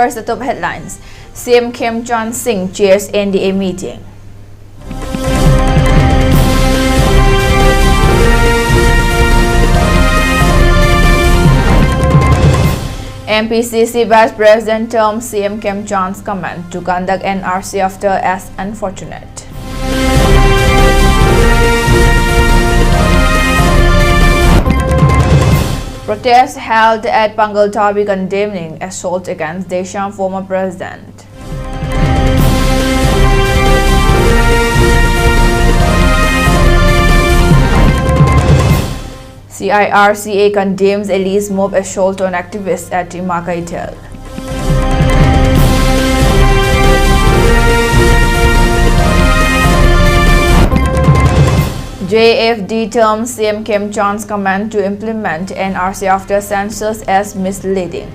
First, the top headlines. CM Khim Chan Singh chairs NDA meeting. MPCC Vice President termed CM Khim Chan's comment to conduct NRC after as unfortunate. Protests held at Pangaltabi condemning assault against Desham former president. CIRCA condemns Eli's mob assault on activists at Imakaitel. JFD terms CM Khim Chan's comment to implement NRC after census as misleading.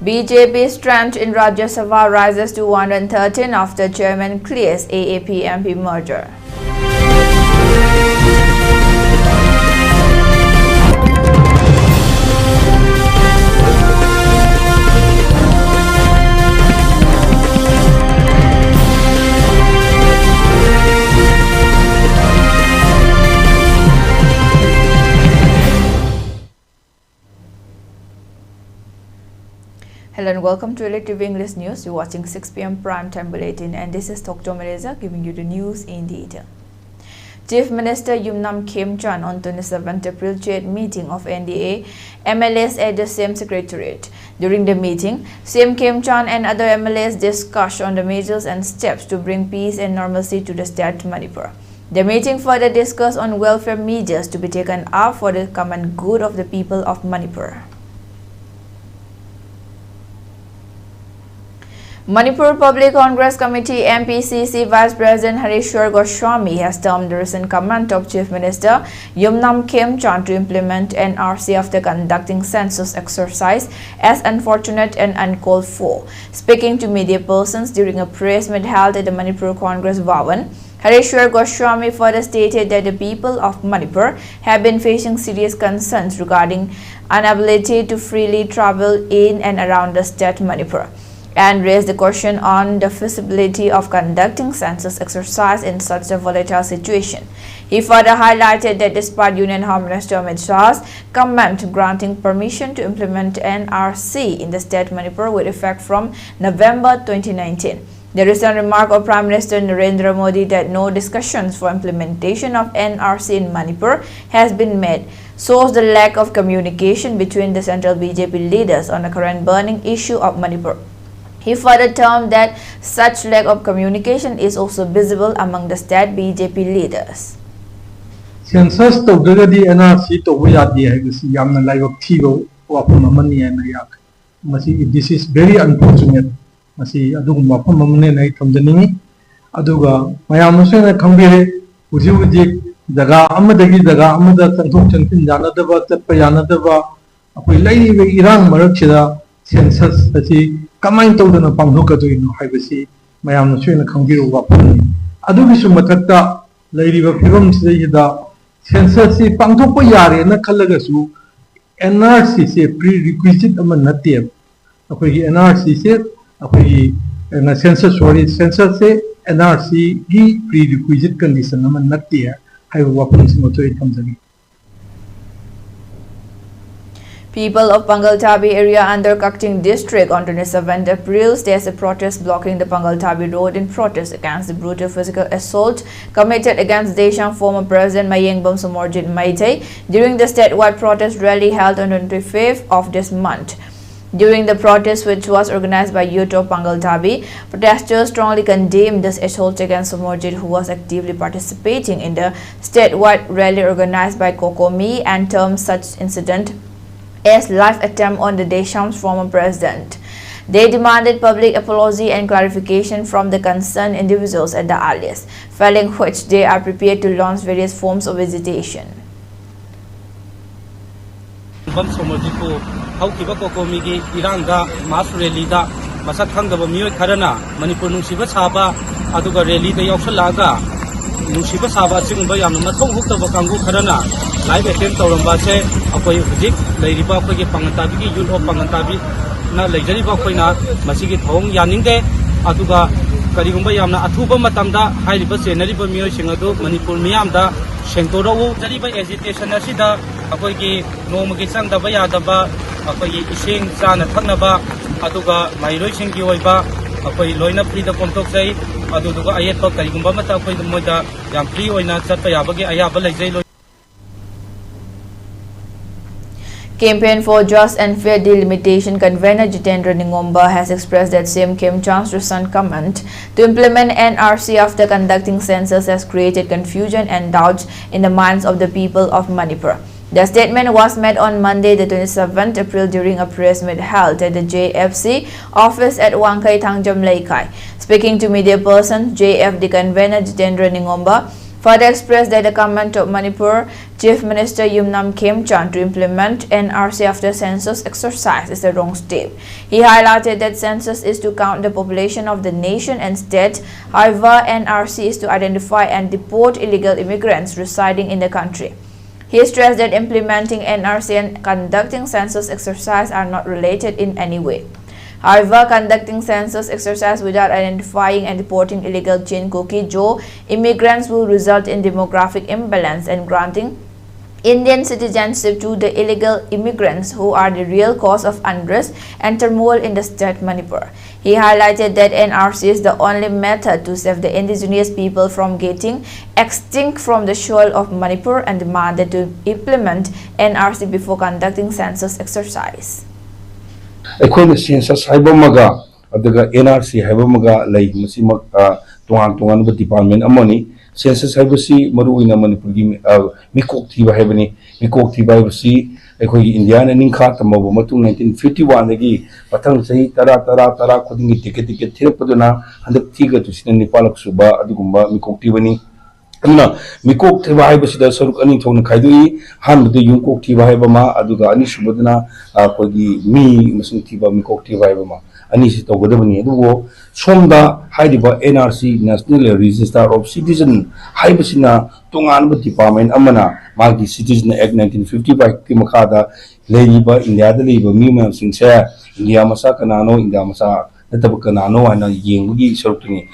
BJP strength in Rajya Sabha rises to 113 after chairman clears AAP MP merger. Hello and welcome to ELITETV English News. You're watching 6 p.m. Prime Time Bulletin and this is Dr. Aleza giving you the news in detail. Chief Minister Yumnam Khim Chan on 27th April chaired meeting of NDA MLAs at the same secretariat. During the meeting, CM Khim Chan and other MLAs discussed on the measures and steps to bring peace and normalcy to the state Manipur. The meeting further discussed on welfare measures to be taken up for the common good of the people of Manipur. Manipur Public Congress Committee MPCC Vice President Harishwar Goswami has termed the recent comment of Chief Minister Yumnam Khim Chan to implement NRC after conducting census exercise as unfortunate and uncalled for. Speaking to media persons during a press meet held at the Manipur Congress Bhavan, Harishwar Goswami further stated that the people of Manipur have been facing serious concerns regarding inability to freely travel in and around the state Manipur, and raised the question on the feasibility of conducting census exercise in such a volatile situation. He further highlighted that despite Union Home Minister Amit Shah's comment granting permission to implement NRC in the state Manipur with effect from November 2019, the recent remark of Prime Minister Narendra Modi that no discussions for implementation of NRC in Manipur has been made shows the lack of communication between the central BJP leaders on the current burning issue of Manipur. He further termed that such lack of communication is also visible among the state BJP leaders. Census to the NRC to we are the Yamna Lago Tigo or Mamani and Yak. This is very unfortunate. Masi Aduma Mamane from the Nimi Aduga, Mayamusana Kambire, Uzi, Daga Amadagi, Daga Amada, Santum Janadava, Tapayanadava, Apulai, Iran, Marakshida, census, Kamain told the Panghoka to Hibasi, Mayam China Kangiru Wapuni. Adubisu Matata, Lady of Pirums, the census, Pangtopo Yari, and Nakalagasu, NRC, a prerequisite of Manatia. NRC, and a census, sorry, census, NRC, prerequisite condition of Manatia, have weapons in it comes again. People of Pangaltabi area under Kakting district on 27th April staged a protest blocking the Pangaltabi road in protest against the brutal physical assault committed against Desham former president Mayengbom Somorjit Maitei during the statewide protest rally held on 25th of this month. During the protest, which was organized by youth of Pangaltabi, protesters strongly condemned this assault against Somorjit, who was actively participating in the statewide rally organized by Kokomi, and termed such incident as live attempt on the Desham's former president. They demanded public apology and clarification from the concerned individuals at the earliest, failing which they are prepared to launch various forms of visitation. ꯅꯨꯡꯁꯤꯕ ꯁꯥꯕ ꯑꯁꯤꯒꯨꯝꯕ ꯌꯥꯝꯅ ꯃꯊꯧ ꯍꯨꯛꯇꯕ ꯀꯥꯡꯕꯨ ꯈꯔꯅ live attempt ꯇꯧꯔꯝꯕꯁꯦ ꯑꯩꯈꯣꯏ ꯍꯧꯖꯤꯛ ꯂꯩꯔꯤꯕ ꯑꯩꯈꯣꯏꯒꯤ ꯄꯥꯡꯒꯟ ꯇꯥꯕꯤꯒꯤ ꯌꯨꯠ ꯑꯣꯐ ꯄꯥꯡꯒꯟ ꯇꯥꯕꯤꯅ ꯂꯩꯖꯔꯤꯕ ꯑꯩꯈꯣꯏꯅ ꯃꯁꯤꯒꯤ ꯊꯧꯑꯣꯡ ꯌꯥꯅꯤꯡꯗꯦ ꯑꯗꯨꯒ ꯀꯔꯤꯒꯨꯝꯕ ꯌꯥꯝꯅ ꯑꯊꯨꯕ ꯃꯇꯝꯗ ꯍꯥꯏꯔꯤꯕ ꯆꯦꯟꯅꯔꯤꯕ ꯃꯤꯑꯣꯏꯁꯤꯡ ꯑꯗꯨ ꯃꯅꯤꯄꯨꯔ ꯃꯤꯌꯥꯝꯗ ꯁꯦꯡꯗꯣꯔꯛꯎ ꯖꯔꯤꯕ ꯑꯦꯖꯤꯇꯦꯁꯟ ꯑꯁꯤꯗ ꯑꯩꯈꯣꯏꯒꯤ ꯅꯣꯡꯃꯒꯤ ꯆꯪꯗꯕ ꯌꯥꯗꯕ ꯑꯩꯈꯣꯏꯒꯤ ꯏꯁꯤꯡ ꯆꯥꯅ ꯊꯛꯅꯕ ꯑꯗꯨꯒ ꯃꯍꯩꯔꯣꯏꯁꯤꯡꯒꯤ ꯑꯣꯏꯕ ꯑꯩꯈꯣꯏ ꯂꯣꯏꯅ ꯐ꯭ꯔꯤꯗ ꯄꯥꯡꯊꯣꯛꯆꯩ ꯑꯗꯨꯗꯨꯒ ꯑꯌꯦꯠꯄ ꯀꯔꯤꯒꯨꯝꯕ ꯑꯃꯠꯇ ꯑꯩꯈꯣꯏ ꯃꯣꯏꯗ ꯌꯥꯝ ꯐ꯭ꯔꯤ ꯑꯣꯏꯅ ꯆꯠꯄ ꯌꯥꯕꯒꯤ ꯑꯌꯥꯕ ꯂꯩꯖꯩ. Campaign for Just and Fair Delimitation convener Jitendra Ningomba has expressed that CM Kim Chan's recent comment to implement NRC after conducting census has created confusion and doubts in the minds of the people of Manipur. The statement was made on Monday, the 27th April during a press meet held at the JFC office at Wangkai Thangjam Laikai. Speaking to media person, JFD convener Jitendra Ningomba further expressed that the comment of Manipur Chief Minister Yumnam Khemchand to implement NRC after census exercise is the wrong step. He highlighted that census is to count the population of the nation and state. However, NRC is to identify and deport illegal immigrants residing in the country. He stressed that implementing NRC and conducting census exercise are not related in any way. However, conducting census exercise without identifying and deporting illegal Chin Cookie Joe immigrants will result in demographic imbalance and granting Indian citizenship to the illegal immigrants who are the real cause of unrest and turmoil in the state Manipur. He highlighted that NRC is the only method to save the indigenous people from getting extinct from the soil of Manipur and demanded to implement NRC before conducting census exercise. ꯑꯩꯈꯣꯏꯅ census ꯍꯥꯏꯕ ꯑꯃꯒ ꯑꯗꯨꯒ NRC ꯍꯥꯏꯕ ꯑꯃꯒ ꯂꯩ ꯃꯁꯤꯃꯛ ꯇꯣꯉꯥꯟ ꯇꯣꯉꯥꯟꯕ department ꯑꯃꯅꯤ ꯁꯦꯟꯁꯁ ꯍꯥꯏꯕꯁꯤ ꯃꯔꯨꯑꯣꯏꯅ ꯃꯅꯤꯄꯨꯔꯒꯤ ꯃꯤꯀꯣꯛ ꯊꯤꯕ ꯍꯥꯏꯕꯅꯤ ꯃꯤꯀꯣꯛ ꯊꯤꯕ ꯍꯥꯏꯕꯁꯤ ꯑꯩꯈꯣꯏꯒꯤ ꯏꯟꯗꯤꯌꯥꯅ ꯅꯤꯡꯈꯥ ꯇꯝꯃꯕ ꯃꯇꯨꯡ 1951 ꯗꯒꯤ ꯃꯊꯪ ꯆꯍꯤ 10 ꯈꯨꯗꯤꯡꯒꯤ ꯇꯤꯀꯦꯠ ꯊꯤꯔꯛꯄꯗꯨꯅ ꯍꯟꯗꯛ ꯊꯤꯒꯗꯧꯁꯤꯅ 9ꯂꯛ ꯁꯨꯕ ꯑꯗꯨꯒꯨꯝꯕ ꯃꯤꯀꯣꯛ ꯊꯤꯕꯅꯤ ꯑꯗꯨꯅ ꯃꯤꯀꯣꯛ ꯊꯤꯕ ꯍꯥꯏꯕꯁꯤꯗ ꯁꯔꯨꯛ ꯑꯅꯤ ꯊꯣꯛꯅ ꯈꯥꯏꯗꯣꯛꯏ ꯑꯍꯥꯟꯕꯗ ꯌꯨꯝꯀꯣꯛ ꯊꯤꯕ ꯍꯥꯏꯕ ꯑꯃ ꯑꯗꯨꯒ ꯑꯅꯤꯁꯨꯕꯗꯅ ꯑꯩꯈꯣꯏꯒꯤ ꯃꯤ ꯃꯁꯤꯡ ꯊꯤꯕ ꯃꯤꯀꯣꯛ ꯊꯤꯕ ꯍꯥꯏꯕ ꯑꯃ ꯑꯅꯤꯁꯤ ꯇꯧꯒꯗꯕꯅꯤ ꯑꯗꯨꯕꯨ ꯁꯣꯝꯗ ꯍꯥꯏꯔꯤꯕ NRC national register of citizen ꯍꯥꯏꯕꯁꯤꯅ ꯇꯣꯉꯥꯟꯕ ꯗꯤꯄꯥꯔꯠꯃꯦꯟꯠ ꯑꯃꯅ ꯃꯥꯒꯤ ꯁꯤꯇꯤꯖꯟ ꯑꯦꯛ 1955 ꯀꯤ ꯃꯈꯥꯗ ꯂꯩꯔꯤꯕ ꯏꯟꯗꯤꯌꯥꯗ ꯂꯩꯕ ꯃꯤ ꯃꯌꯥꯝꯁꯤꯡꯁꯦ ꯏꯟꯗꯤꯌꯥ ꯃꯆꯥ ꯀꯅꯥꯅꯣ ꯏꯟꯗꯤꯌꯥ ꯃꯆꯥ ꯅꯠꯇꯕ ꯀꯅꯥꯅꯣ ꯍꯥꯏꯅ ꯌꯦꯡꯕꯒꯤ ꯁꯔꯨꯛꯇꯨꯅꯤ.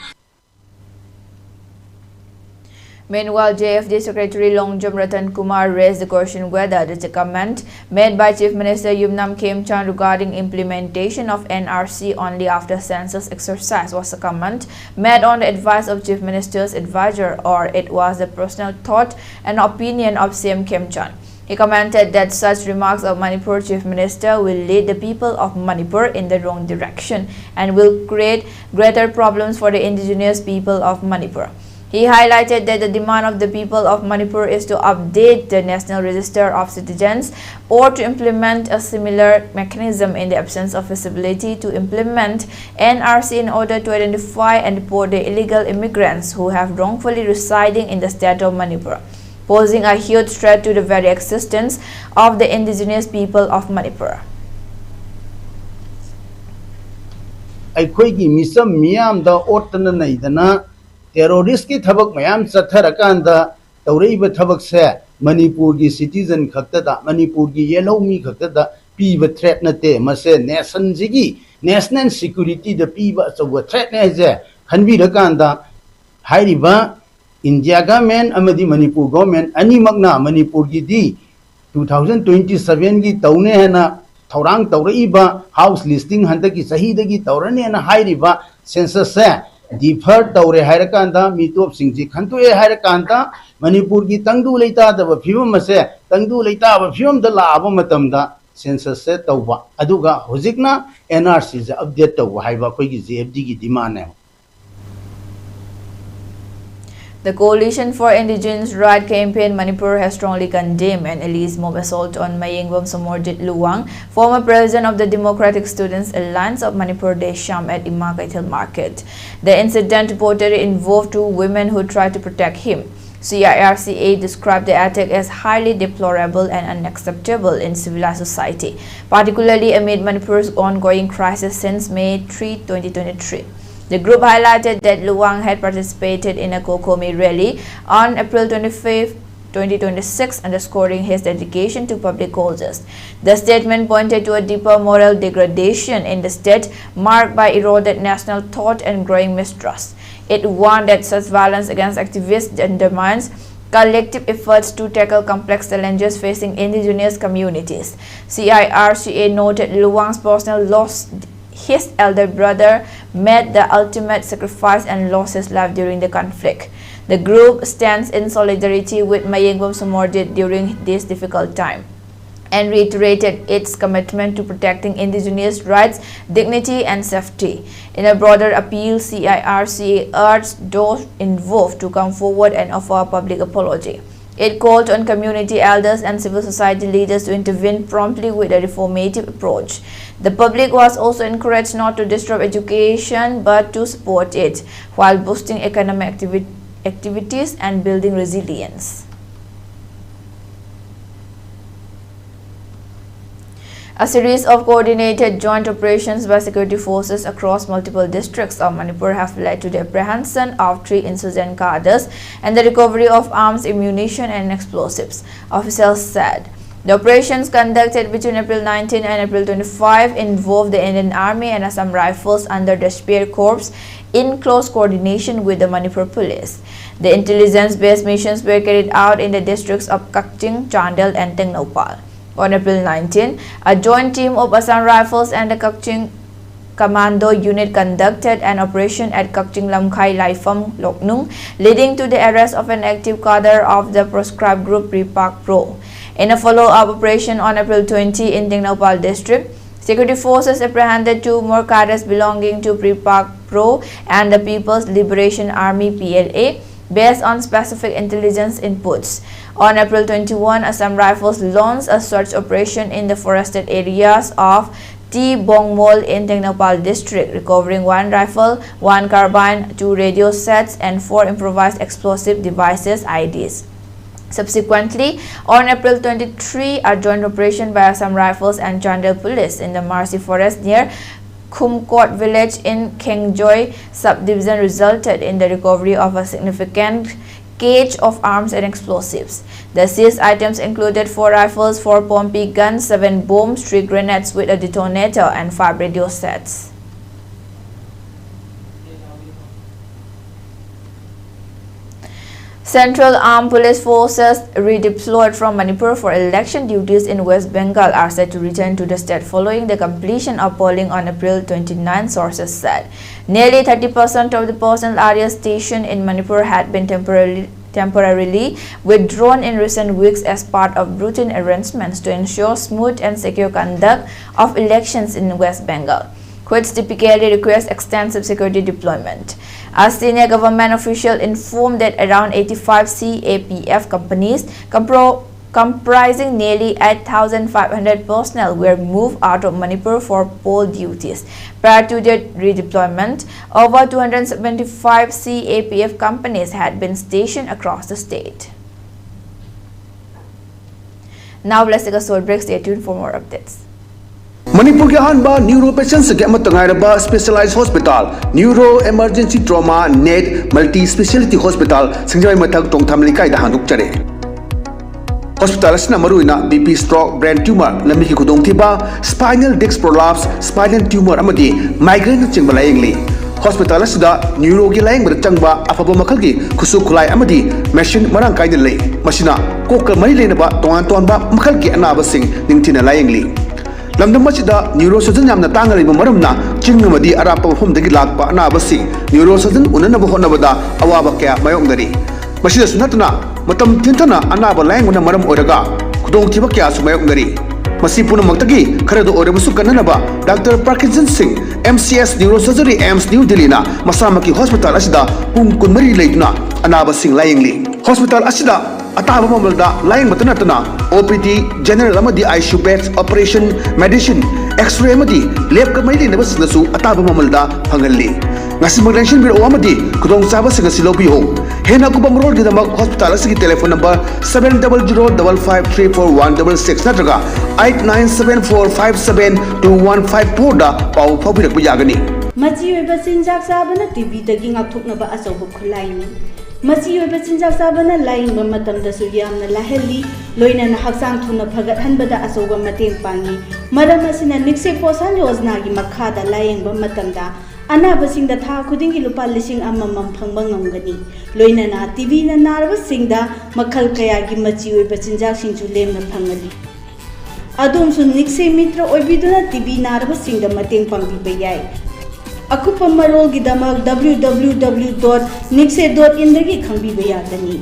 Meanwhile, JFD Secretary Longjam Ratan Kumar raised the question whether the comment made by Chief Minister Yumnam Khemchand regarding implementation of NRC only after census exercise was a comment made on the advice of Chief Minister's advisor or it was the personal thought and opinion of CM Khemchand. He commented that such remarks of Manipur Chief Minister will lead the people of Manipur in the wrong direction and will create greater problems for the indigenous people of Manipur. He highlighted that the demand of the people of Manipur is to update the National Register of Citizens or to implement a similar mechanism in the absence of feasibility to implement NRC in order to identify and deport the illegal immigrants who have wrongfully residing in the state of Manipur, posing a huge threat to the very existence of the indigenous people of Manipur. ꯑꯩꯈꯣꯏꯒꯤ ꯃꯤꯁꯝ ꯃꯤꯌꯥꯝꯗ ꯑꯣꯠꯇꯅ ꯅꯩꯗꯅ terrorist ki thabak mayam chatharakanda tawreiba thabak se Manipur gi citizen khaktada Manipur gi yellow mi khaktada piba threat na te mase nation jigi national security da piba chawa threat ne je khanbi rakanda hairiba India government amadi Manipur government ani magna Manipur gi di 2027 gi tawne hena thorang tawreiba house listing handaki sahi dagi tawrane na hairiba census se defer tawre hairakanda mitop singji khantoe hairakanda Manipur gi tangdu leita da phibam mase tangdu leita ba phibam da la aba matamda census se tawba aduga hojikna NRC se update tawba haiba khoi gi JFD gi demand hai. The Coalition for Indigenous Right campaign Manipur has strongly condemned an Aleza mob assault on Mayingwam Somorjit Luwang, former president of the Democratic Students Alliance of Manipur Desham at Imakaithil Market. The incident reportedly involved two women who tried to protect him. CIRCA described the attack as highly deplorable and unacceptable in civilized society, particularly amid Manipur's ongoing crisis since May 3, 2023. The group highlighted that Luang had participated in a Kokomi rally on April 25, 2026, underscoring his dedication to public causes. The statement pointed to a deeper moral degradation in the state, marked by eroded national thought and growing mistrust. It warned that such violence against activists undermines collective efforts to tackle complex challenges facing indigenous communities. CIRCA noted Luang's personal loss. His elder brother made the ultimate sacrifice and lost his life during the conflict. The group stands in solidarity with Mayengbom Sumordit during this difficult time and reiterated its commitment to protecting indigenous rights, dignity and safety. In a broader appeal, CIRCA urged those involved to come forward and offer a public apology. It called on community elders and civil society leaders to intervene promptly with a reformative approach. The public was also encouraged not to disrupt education but to support it, while boosting economic activities and building resilience. A series of coordinated joint operations by security forces across multiple districts of Manipur have led to the apprehension of 3 insurgent cadres and the recovery of arms, ammunition and explosives, officials said. The operations conducted between April 19 and April 25 involved the Indian Army and Assam Rifles under the Spear Corps in close coordination with the Manipur Police. The intelligence-based missions were carried out in the districts of Kakching, Chandel and Tengnopal. On April 19, a joint team of Assam Rifles and the Kakching Commando Unit conducted an operation at Kakching Lamkhai Laifam Loknung, leading to the arrest of an active cadre of the proscribed group Pripak Pro. In a follow-up operation on April 20 in Tengnopal district, security forces apprehended 2 more cadres belonging to Pripak Pro and the People's Liberation Army PLA, based on specific intelligence inputs. On April 21, Assam Rifles launched a search operation in the forested areas of T. Bongmol in Tengnopal district, recovering 1 rifle, 1 carbine, 2 radio sets, and 4 improvised explosive devices (IDs). Subsequently, on April 23, a joint operation by Assam Rifles and Chandel Police in the Marsi Forest near Khumkot village in Kengjoy subdivision resulted in the recovery of a significant cache of arms and explosives. The seized items included 4 rifles, 4 Pompi guns, 7 bombs, 3 grenades with a detonator, and 5 radio sets. Central Armed Police Forces redeployed from Manipur for election duties in West Bengal are set to return to the state following the completion of polling on April 29, sources said. Nearly 30% of the personnel areas stationed in Manipur had been temporarily withdrawn in recent weeks as part of routine arrangements to ensure smooth and secure conduct of elections in West Bengal, which typically requires extensive security deployment. A senior government official informed that around 85 CAPF companies comprising nearly 8,500 personnel were moved out of Manipur for poll duties. Prior to the redeployment, over 275 CAPF companies had been stationed across the state. Now let's take a short break. Stay tuned for more updates. Manipur के अहंबा neuro patients के अमत तंगाइरबा specialised hospital neuro emergency trauma नेट multi speciality hospital सिंगजाई मथक टोंगथाम लिकाई दा हांदुकचरे हॉस्पिटल असना मरुइना बीपी स्ट्रोक ब्रेन ट्यूमर लम्बी की खुदोंथिबा spinal disc prolapse spinal tumour अमदी माइग्रेन चिंगबा लायंगली हॉस्पिटल असदा न्यूरो की लायंगबा चंगबा अफबा मखल की खुसु खुलाई अमदी मशीन मरांग काइद ले मशीना कोक मरी लेनबा तोंगान तोंबा मखल की अनाबा सिंग निंगथिना लायंगली लमदम मसिदा neuro surgeon यामना तांगलिबा मरमना चिंगमदी अरापा मफमदगी Lakpa अनाबसी neuro surgeon उननबा होनबदा अवाबा कया मायोंगदरी मसिदा सुनतना मतम थिंथना अनाबा लायंगना मरम ओरगा खुदोंथिबा कया सुमायोंगदरी मसी पुनमक्तगी खरदो ओरबसु कन्ननबा doctor Parkinson Singh MCS neuro surgery AIIMS New Delhi ना मसामकी हॉस्पिटल असिदा पुंग कुनमरी लेदुना अनाबा सिंह लायंगली हॉस्पिटल असिदा अताब ममलदा लायंग मतनतना OPD जनरल अमदी ICU beds operation medicine X-ray अमदी लैब कमैली नबसनसु अताब ममलदा फंगल्ली ngasi maglensin biro amadi kudong chaba singa silobiho hena kubam rol gidama hospital asigi telephone number 7005534166 natraga 8974572154 da pau phabirak yagani Machi oiba chinjak sabana TB dagi ngakthoknaba achoba khulaini. Machi oiba chinjak sabana laingba matamdasu yamna laheli loina na haksang thuna phagathanbada achoba mateng pangi. Maram asina nikse posan yojna gi makhada laingba matamda anabasingda tha khudingi lupa lising amamam phangba ngamgani. Loina na TB na narba singda makhal kaya gi machi oiba chinjak singju lemna phangani. Adom su nikse mitra oibiduna TB narba singda mateng pangbiba yai. Akupa marol gidamak www.nikse.in dagi khangbiba yagani.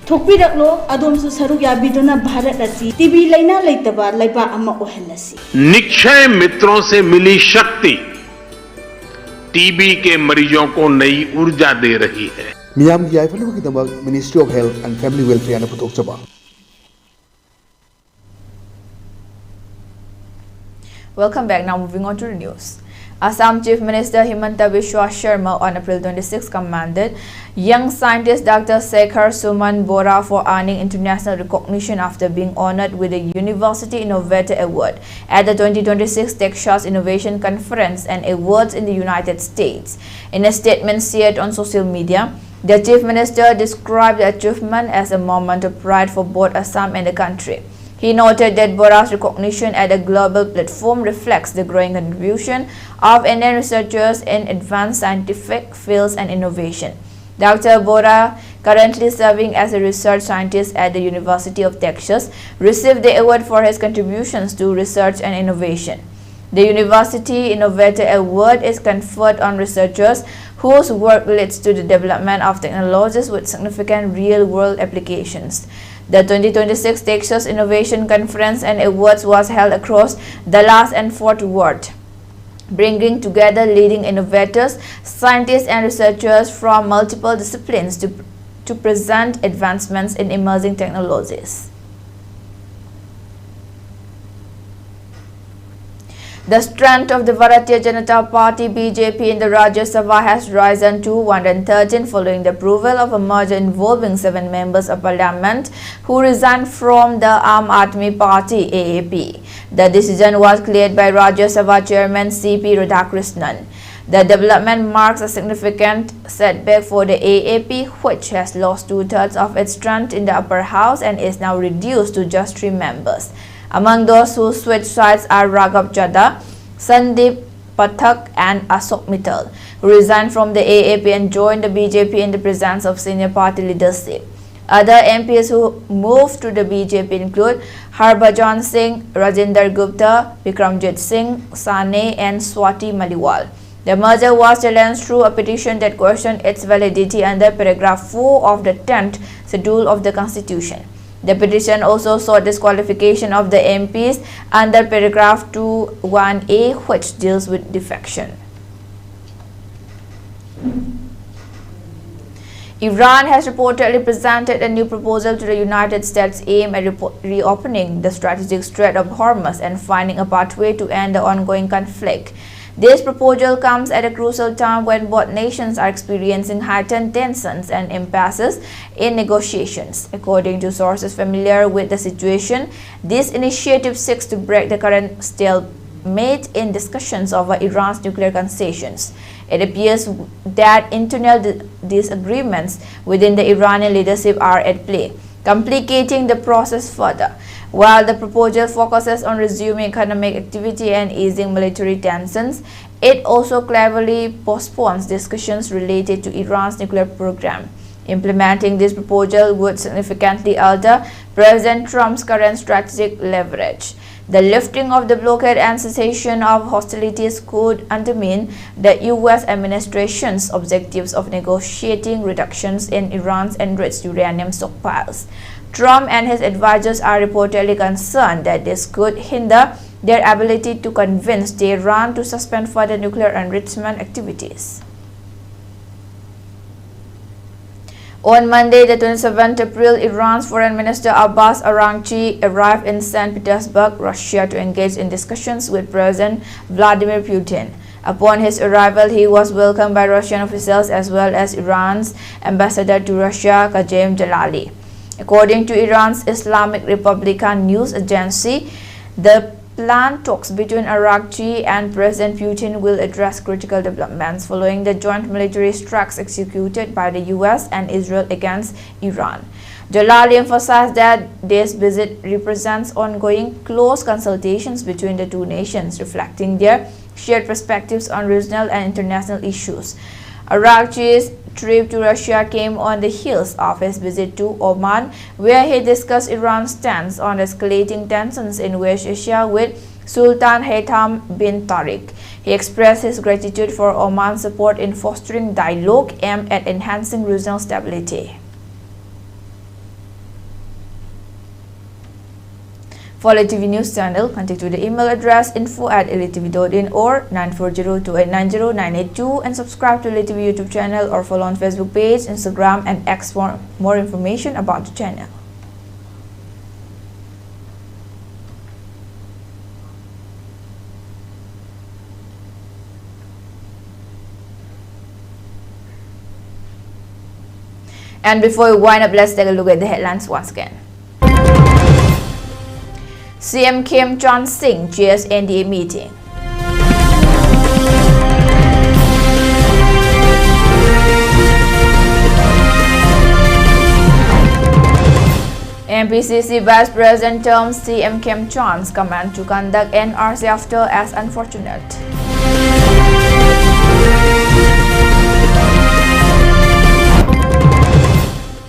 Thokpiraklo adom su saruk yabiduna Bharat asi TB laina laitaba laiba ama ohelasi. Nikshay मित्रों से मिली शक्ति TB के मरीजों को नई ऊर्जा दे रही है. मियाम की आईफल की दमक ministry of health and family welfare ने पुतोक्चबा. Welcome back. Now moving on to the news. Assam Chief Minister Himanta Biswa Sharma on April 26 commended young scientist Dr. Shekhar Suman Bora for earning international recognition after being honored with the University Innovator Award at the 2026 Texas Innovation Conference and Awards in the United States. In a statement shared on social media, the Chief Minister described the achievement as a moment of pride for both Assam and the country. He noted that Bora's recognition at a global platform reflects the growing contribution of Indian researchers in advanced scientific fields and innovation. Dr. Bora, currently serving as a research scientist at the University of Texas, received the award for his contributions to research and innovation. The University Innovator Award is conferred on researchers whose work leads to the development of technologies with significant real-world applications. The 2026 Texas Innovation Conference and Awards was held across Dallas and Fort Worth, bringing together leading innovators, scientists, and researchers from multiple disciplines to present advancements in emerging technologies. The strength of the Bharatiya Janata Party (BJP) in the Rajya Sabha has risen to 113 following the approval of a merger involving 7 members of parliament who resigned from the Aam Aadmi Party (AAP). The decision was cleared by Rajya Sabha Chairman C.P. Radhakrishnan. The development marks a significant setback for the AAP, which has lost 2/3 of its strength in the upper house and is now reduced to just 3 members. Among those who switched sides are Raghav Chadha, Sandeep Pathak and Ashok Mittal, who resigned from the AAP and joined the BJP in the presence of senior party leadership. Other MPs who moved to the BJP include Harbhajan Singh, Rajinder Gupta, Vikramjit Singh Sane and Swati Maliwal. The merger was challenged through a petition that questioned its validity under paragraph 4 of the 10th schedule of the Constitution. The petition also sought disqualification of the MPs under paragraph 2(1)(a), which deals with defection. Iran has reportedly presented a new proposal to the United States aimed at reopening the strategic Strait of Hormuz and finding a pathway to end the ongoing conflict. This proposal comes at a crucial time when both nations are experiencing heightened tensions and impasses in negotiations. According to sources familiar with the situation, this initiative seeks to break the current stalemate in discussions over Iran's nuclear concessions. It appears that internal disagreements within the Iranian leadership are at play, complicating the process further. While the proposal focuses on resuming economic activity and easing military tensions, it also cleverly postpones discussions related to Iran's nuclear program. Implementing this proposal would significantly alter President Trump's current strategic leverage. The lifting of the blockade and cessation of hostilities could undermine the U.S. administration's objectives of negotiating reductions in Iran's enriched uranium stockpiles. Trump and his advisors are reportedly concerned that this could hinder their ability to convince Tehran to suspend further nuclear enrichment activities. On Monday, the 27th April, Iran's Foreign Minister Abbas Araghchi arrived in St. Petersburg, Russia, to engage in discussions with President Vladimir Putin. Upon his arrival, he was welcomed by Russian officials as well as Iran's ambassador to Russia, Qasem Jalali. According to Iran's Islamic Republican news agency, the planned talks between Arakchi and President Putin will address critical developments following the joint military strikes executed by the US and Israel against Iran. Jalali emphasized that this visit represents ongoing close consultations between the two nations, reflecting their shared perspectives on regional and international issues. Arakchi's trip to Russia came on the heels of his visit to Oman, where he discussed Iran's stance on escalating tensions in West Asia with Sultan Haytham bin Tariq. He expressed his gratitude for Oman's support in fostering dialogue aimed at enhancing regional stability. For ELITETV News Channel, contact to the email address info@elitetv.in or 9402890982 and subscribe to ELITETV YouTube channel or follow on Facebook page, Instagram and X for more information about the channel. And before we wind up, let's take a look at the headlines once again. CM Kim Chan Singh chairs NDA meeting. MPCC Vice President terms CM Kim Chan's command to conduct NRC after as unfortunate.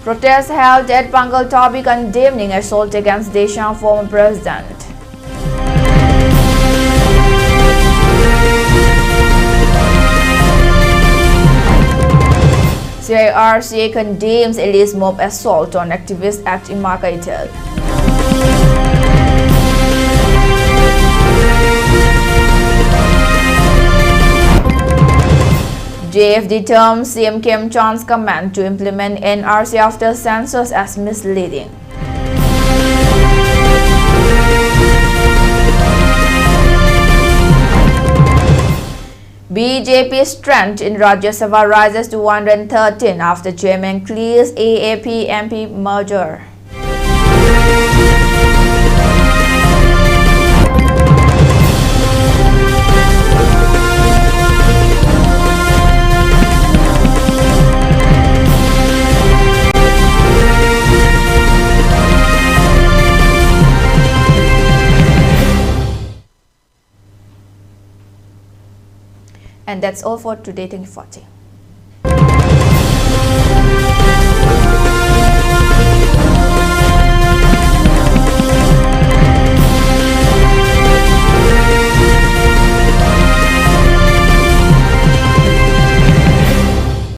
Protests held at Pangaltabi condemning assault against Deschamps' former president. CIRCA condemns Elise mob assault on activist at Imakaitel. JFD terms CM Kim Chan's command to implement NRC after census as misleading. BJP strength in Rajya Sabha rises to 113 after chairman clears AAP MP merger. And that's all for today. Thank you for watching.